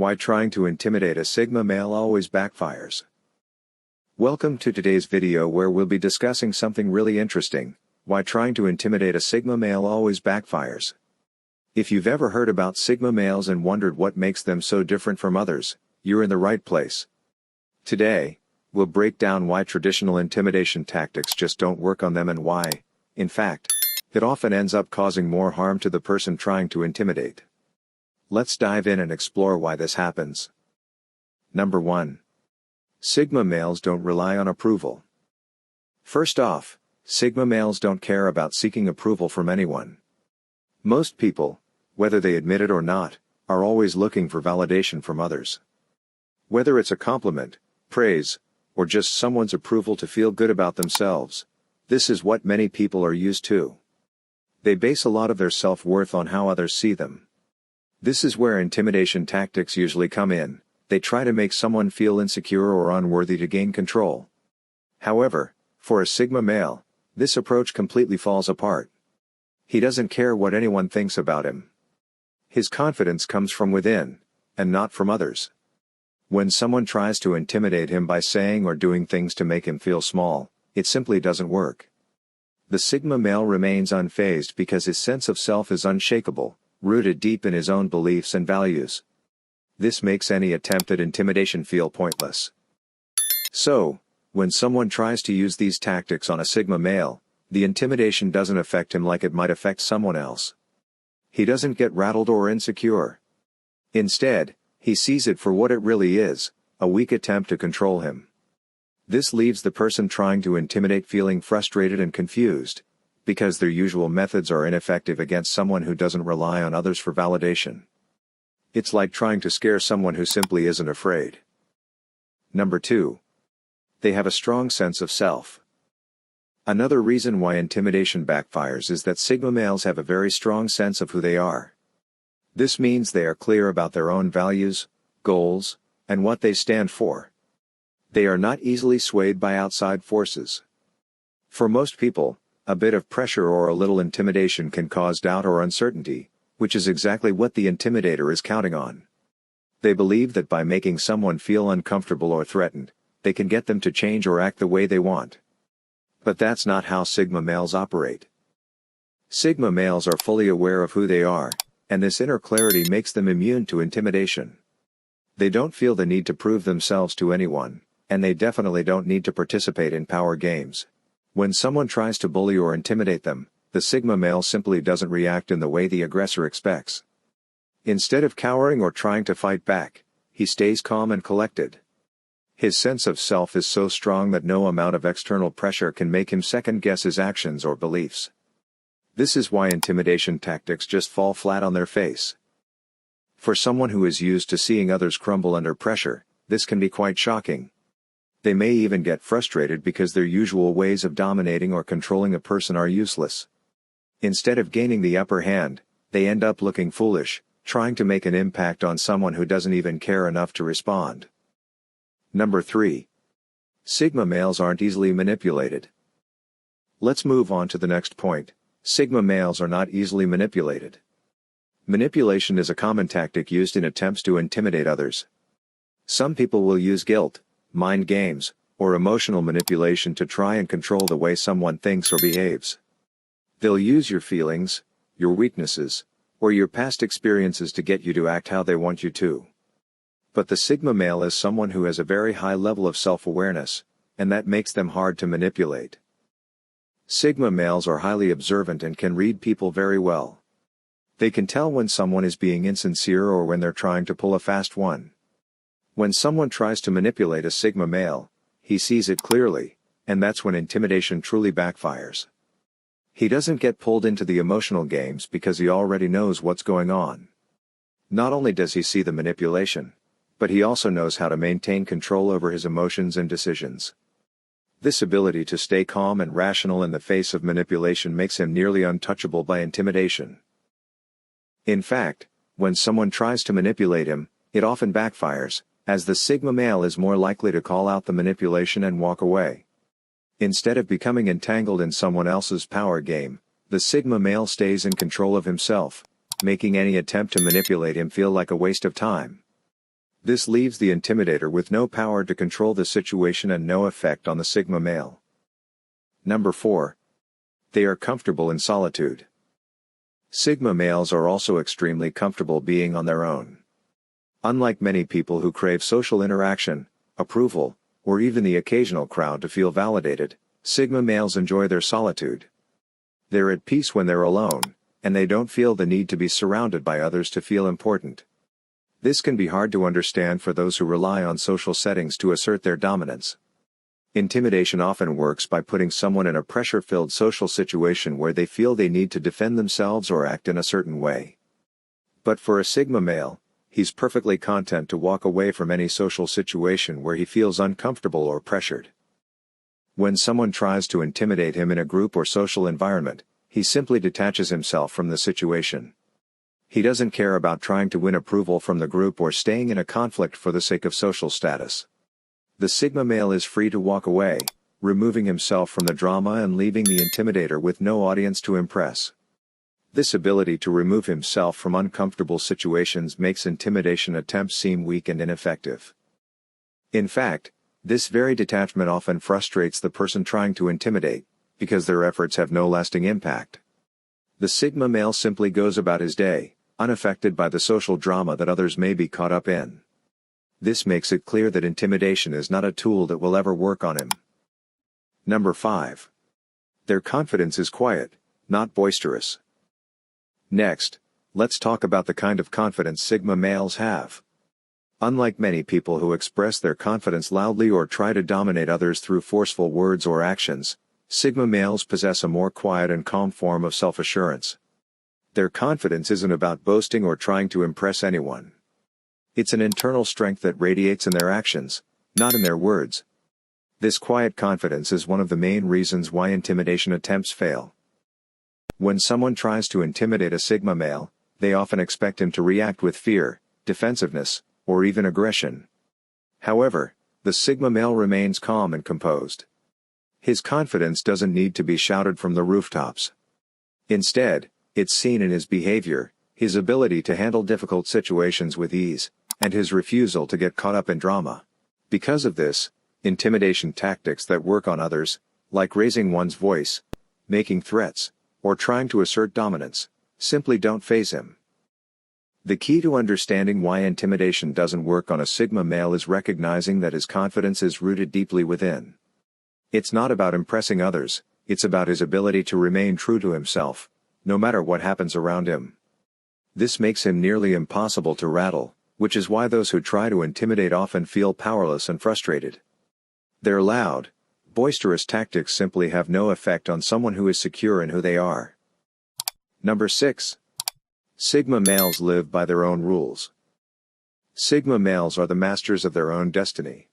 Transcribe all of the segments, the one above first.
Why trying to intimidate a Sigma male always backfires. Welcome to today's video where we'll be discussing something really interesting, why trying to intimidate a Sigma male always backfires. If you've ever heard about Sigma males and wondered what makes them so different from others, you're in the right place. Today, we'll break down why traditional intimidation tactics just don't work on them and why, in fact, it often ends up causing more harm to the person trying to intimidate. Let's dive in and explore why this happens. Number 1. Sigma males don't rely on approval. First off, Sigma males don't care about seeking approval from anyone. Most people, whether they admit it or not, are always looking for validation from others. Whether it's a compliment, praise, or just someone's approval to feel good about themselves, this is what many people are used to. They base a lot of their self-worth on how others see them. This is where intimidation tactics usually come in. They try to make someone feel insecure or unworthy to gain control. However, for a Sigma male, this approach completely falls apart. He doesn't care what anyone thinks about him. His confidence comes from within, and not from others. When someone tries to intimidate him by saying or doing things to make him feel small, it simply doesn't work. The Sigma male remains unfazed because his sense of self is unshakable, rooted deep in his own beliefs and values. This makes any attempt at intimidation feel pointless. So, when someone tries to use these tactics on a Sigma male, the intimidation doesn't affect him like it might affect someone else. He doesn't get rattled or insecure. Instead, he sees it for what it really is, a weak attempt to control him. This leaves the person trying to intimidate feeling frustrated and confused, because their usual methods are ineffective against someone who doesn't rely on others for validation. It's like trying to scare someone who simply isn't afraid. Number 2. They have a strong sense of self. Another reason why intimidation backfires is that Sigma males have a very strong sense of who they are. This means they are clear about their own values, goals, and what they stand for. They are not easily swayed by outside forces. For most people, a bit of pressure or a little intimidation can cause doubt or uncertainty, which is exactly what the intimidator is counting on. They believe that by making someone feel uncomfortable or threatened, they can get them to change or act the way they want. But that's not how Sigma males operate. Sigma males are fully aware of who they are, and this inner clarity makes them immune to intimidation. They don't feel the need to prove themselves to anyone, and they definitely don't need to participate in power games. When someone tries to bully or intimidate them, the Sigma male simply doesn't react in the way the aggressor expects. Instead of cowering or trying to fight back, he stays calm and collected. His sense of self is so strong that no amount of external pressure can make him second-guess his actions or beliefs. This is why intimidation tactics just fall flat on their face. For someone who is used to seeing others crumble under pressure, this can be quite shocking. They may even get frustrated because their usual ways of dominating or controlling a person are useless. Instead of gaining the upper hand, they end up looking foolish, trying to make an impact on someone who doesn't even care enough to respond. Number 3. Sigma males aren't easily manipulated. Let's move on to the next point. Sigma males are not easily manipulated. Manipulation is a common tactic used in attempts to intimidate others. Some people will use guilt, mind games, or emotional manipulation to try and control the way someone thinks or behaves. They'll use your feelings, your weaknesses, or your past experiences to get you to act how they want you to. But the Sigma male is someone who has a very high level of self-awareness, and that makes them hard to manipulate. Sigma males are highly observant and can read people very well. They can tell when someone is being insincere or when they're trying to pull a fast one. When someone tries to manipulate a Sigma male, he sees it clearly, and that's when intimidation truly backfires. He doesn't get pulled into the emotional games because he already knows what's going on. Not only does he see the manipulation, but he also knows how to maintain control over his emotions and decisions. This ability to stay calm and rational in the face of manipulation makes him nearly untouchable by intimidation. In fact, when someone tries to manipulate him, it often backfires, as the Sigma male is more likely to call out the manipulation and walk away. Instead of becoming entangled in someone else's power game, the Sigma male stays in control of himself, making any attempt to manipulate him feel like a waste of time. This leaves the intimidator with no power to control the situation and no effect on the Sigma male. Number 4. They are comfortable in solitude. Sigma males are also extremely comfortable being on their own. Unlike many people who crave social interaction, approval, or even the occasional crowd to feel validated, Sigma males enjoy their solitude. They're at peace when they're alone, and they don't feel the need to be surrounded by others to feel important. This can be hard to understand for those who rely on social settings to assert their dominance. Intimidation often works by putting someone in a pressure-filled social situation where they feel they need to defend themselves or act in a certain way. But for a Sigma male, he's perfectly content to walk away from any social situation where he feels uncomfortable or pressured. When someone tries to intimidate him in a group or social environment, he simply detaches himself from the situation. He doesn't care about trying to win approval from the group or staying in a conflict for the sake of social status. The Sigma male is free to walk away, removing himself from the drama and leaving the intimidator with no audience to impress. This ability to remove himself from uncomfortable situations makes intimidation attempts seem weak and ineffective. In fact, this very detachment often frustrates the person trying to intimidate, because their efforts have no lasting impact. The Sigma male simply goes about his day, unaffected by the social drama that others may be caught up in. This makes it clear that intimidation is not a tool that will ever work on him. Number 5. Their confidence is quiet, not boisterous. Next, let's talk about the kind of confidence Sigma males have. Unlike many people who express their confidence loudly or try to dominate others through forceful words or actions, Sigma males possess a more quiet and calm form of self-assurance. Their confidence isn't about boasting or trying to impress anyone. It's an internal strength that radiates in their actions, not in their words. This quiet confidence is one of the main reasons why intimidation attempts fail. When someone tries to intimidate a Sigma male, they often expect him to react with fear, defensiveness, or even aggression. However, the Sigma male remains calm and composed. His confidence doesn't need to be shouted from the rooftops. Instead, it's seen in his behavior, his ability to handle difficult situations with ease, and his refusal to get caught up in drama. Because of this, intimidation tactics that work on others, like raising one's voice, making threats, or trying to assert dominance, simply don't faze him. The key to understanding why intimidation doesn't work on a Sigma male is recognizing that his confidence is rooted deeply within. It's not about impressing others, it's about his ability to remain true to himself, no matter what happens around him. This makes him nearly impossible to rattle, which is why those who try to intimidate often feel powerless and frustrated. Their loud, boisterous tactics simply have no effect on someone who is secure in who they are. Number 6. Sigma males live by their own rules. Sigma males are the masters of their own destiny.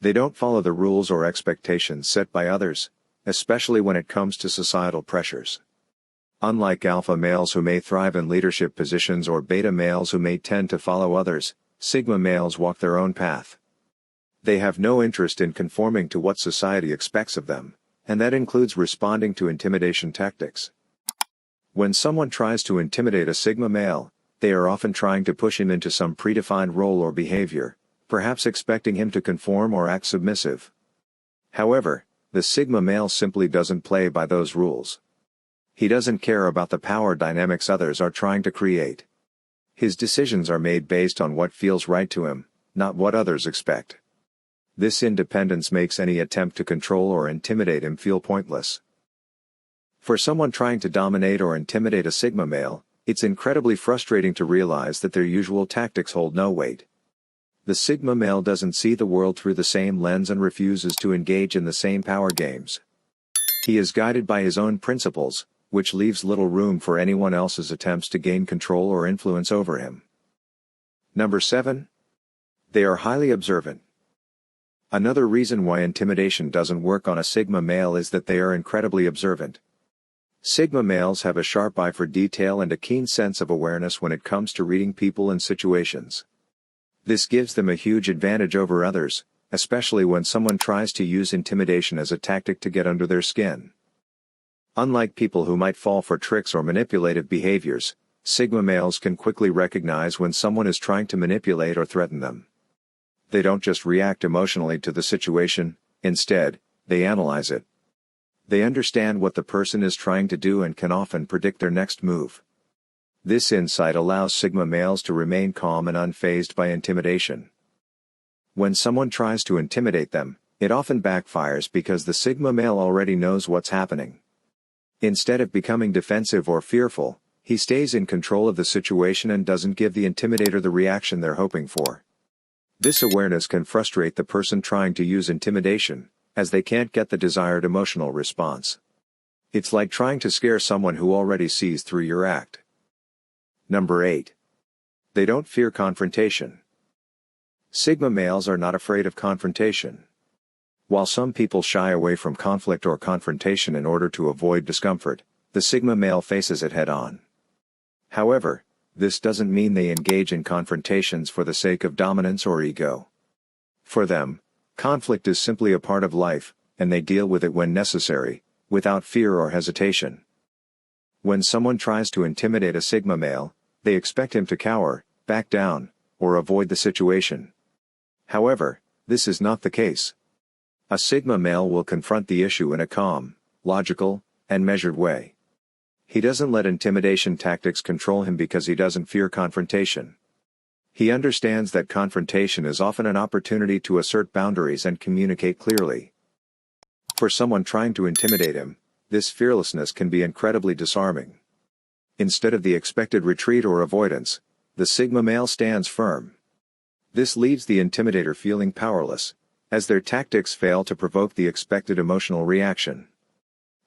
They don't follow the rules or expectations set by others, especially when it comes to societal pressures. Unlike alpha males who may thrive in leadership positions or beta males who may tend to follow others, Sigma males walk their own path. They have no interest in conforming to what society expects of them, and that includes responding to intimidation tactics. When someone tries to intimidate a Sigma male, they are often trying to push him into some predefined role or behavior, perhaps expecting him to conform or act submissive. However, the Sigma male simply doesn't play by those rules. He doesn't care about the power dynamics others are trying to create. His decisions are made based on what feels right to him, not what others expect. This independence makes any attempt to control or intimidate him feel pointless. For someone trying to dominate or intimidate a Sigma male, it's incredibly frustrating to realize that their usual tactics hold no weight. The Sigma male doesn't see the world through the same lens and refuses to engage in the same power games. He is guided by his own principles, which leaves little room for anyone else's attempts to gain control or influence over him. Number 7. They are highly observant. Another reason why intimidation doesn't work on a Sigma male is that they are incredibly observant. Sigma males have a sharp eye for detail and a keen sense of awareness when it comes to reading people and situations. This gives them a huge advantage over others, especially when someone tries to use intimidation as a tactic to get under their skin. Unlike people who might fall for tricks or manipulative behaviors, Sigma males can quickly recognize when someone is trying to manipulate or threaten them. They don't just react emotionally to the situation, instead, they analyze it. They understand what the person is trying to do and can often predict their next move. This insight allows Sigma males to remain calm and unfazed by intimidation. When someone tries to intimidate them, it often backfires because the Sigma male already knows what's happening. Instead of becoming defensive or fearful, he stays in control of the situation and doesn't give the intimidator the reaction they're hoping for. This awareness can frustrate the person trying to use intimidation, as they can't get the desired emotional response. It's like trying to scare someone who already sees through your act. Number 8. They don't fear confrontation. Sigma males are not afraid of confrontation. While some people shy away from conflict or confrontation in order to avoid discomfort, the Sigma male faces it head-on. However, this doesn't mean they engage in confrontations for the sake of dominance or ego. For them, conflict is simply a part of life, and they deal with it when necessary, without fear or hesitation. When someone tries to intimidate a Sigma male, they expect him to cower, back down, or avoid the situation. However, this is not the case. A Sigma male will confront the issue in a calm, logical, and measured way. He doesn't let intimidation tactics control him because he doesn't fear confrontation. He understands that confrontation is often an opportunity to assert boundaries and communicate clearly. For someone trying to intimidate him, this fearlessness can be incredibly disarming. Instead of the expected retreat or avoidance, the Sigma male stands firm. This leaves the intimidator feeling powerless, as their tactics fail to provoke the expected emotional reaction.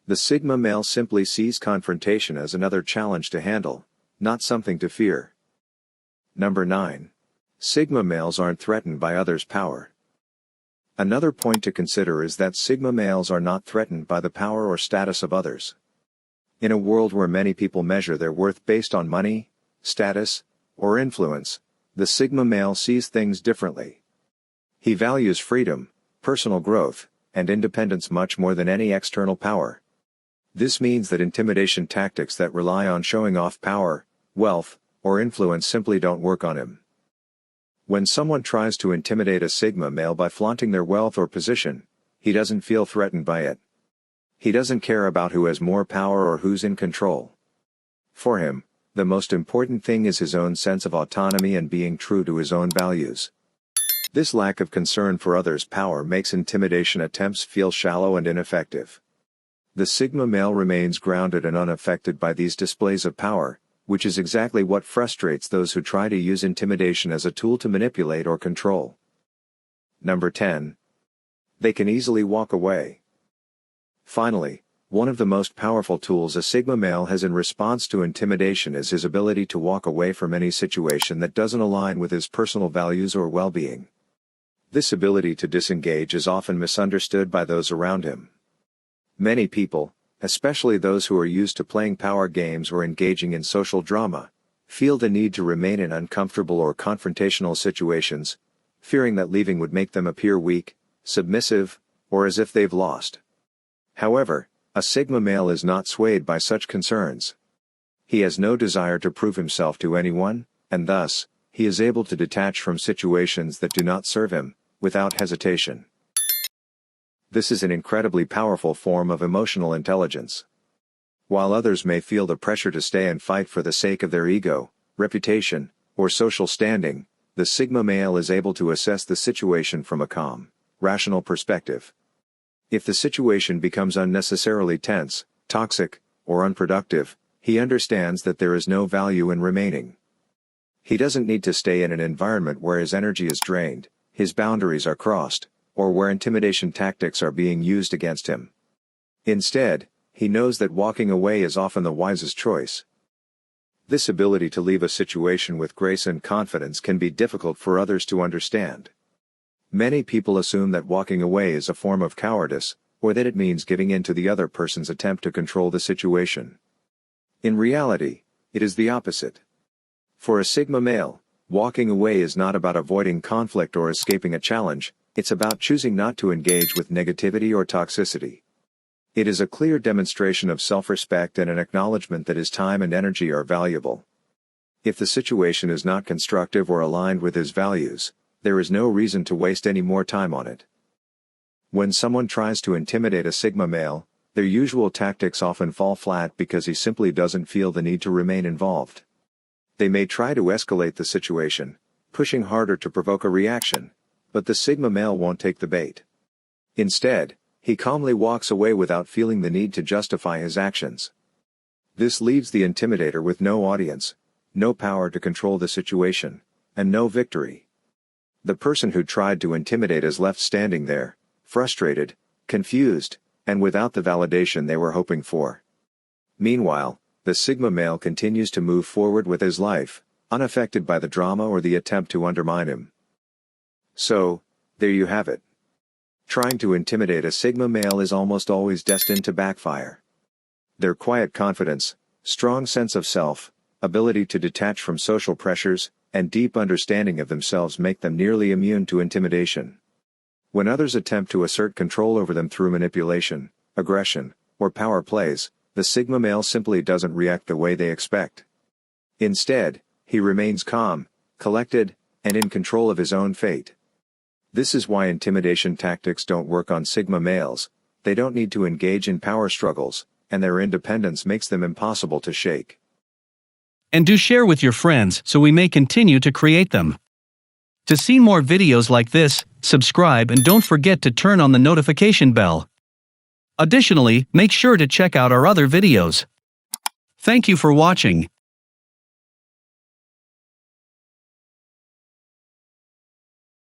The Sigma male simply sees confrontation as another challenge to handle, not something to fear. Number 9. Sigma males aren't threatened by others' power. Another point to consider is that Sigma males are not threatened by the power or status of others. In a world where many people measure their worth based on money, status, or influence, the Sigma male sees things differently. He values freedom, personal growth, and independence much more than any external power. This means that intimidation tactics that rely on showing off power, wealth, or influence simply don't work on him. When someone tries to intimidate a Sigma male by flaunting their wealth or position, he doesn't feel threatened by it. He doesn't care about who has more power or who's in control. For him, the most important thing is his own sense of autonomy and being true to his own values. This lack of concern for others' power makes intimidation attempts feel shallow and ineffective. The Sigma male remains grounded and unaffected by these displays of power, which is exactly what frustrates those who try to use intimidation as a tool to manipulate or control. Number 10. They can easily walk away. Finally, one of the most powerful tools a Sigma male has in response to intimidation is his ability to walk away from any situation that doesn't align with his personal values or well-being. This ability to disengage is often misunderstood by those around him. Many people, especially those who are used to playing power games or engaging in social drama, feel the need to remain in uncomfortable or confrontational situations, fearing that leaving would make them appear weak, submissive, or as if they've lost. However, a Sigma male is not swayed by such concerns. He has no desire to prove himself to anyone, and thus, he is able to detach from situations that do not serve him, without hesitation. This is an incredibly powerful form of emotional intelligence. While others may feel the pressure to stay and fight for the sake of their ego, reputation, or social standing, the Sigma male is able to assess the situation from a calm, rational perspective. If the situation becomes unnecessarily tense, toxic, or unproductive, he understands that there is no value in remaining. He doesn't need to stay in an environment where his energy is drained, his boundaries are crossed, or where intimidation tactics are being used against him. Instead, he knows that walking away is often the wisest choice. This ability to leave a situation with grace and confidence can be difficult for others to understand. Many people assume that walking away is a form of cowardice, or that it means giving in to the other person's attempt to control the situation. In reality, it is the opposite. For a Sigma male, walking away is not about avoiding conflict or escaping a challenge, it's about choosing not to engage with negativity or toxicity. It is a clear demonstration of self-respect and an acknowledgement that his time and energy are valuable. If the situation is not constructive or aligned with his values, there is no reason to waste any more time on it. When someone tries to intimidate a Sigma male, their usual tactics often fall flat because he simply doesn't feel the need to remain involved. They may try to escalate the situation, pushing harder to provoke a reaction, but the Sigma male won't take the bait. Instead, he calmly walks away without feeling the need to justify his actions. This leaves the intimidator with no audience, no power to control the situation, and no victory. The person who tried to intimidate is left standing there, frustrated, confused, and without the validation they were hoping for. Meanwhile, the Sigma male continues to move forward with his life, unaffected by the drama or the attempt to undermine him. So, there you have it. Trying to intimidate a Sigma male is almost always destined to backfire. Their quiet confidence, strong sense of self, ability to detach from social pressures, and deep understanding of themselves make them nearly immune to intimidation. When others attempt to assert control over them through manipulation, aggression, or power plays, the Sigma male simply doesn't react the way they expect. Instead, he remains calm, collected, and in control of his own fate. This is why intimidation tactics don't work on Sigma males. They don't need to engage in power struggles, and their independence makes them impossible to shake. And do share with your friends so we may continue to create them. To see more videos like this, subscribe and don't forget to turn on the notification bell. Additionally, make sure to check out our other videos. Thank you for watching.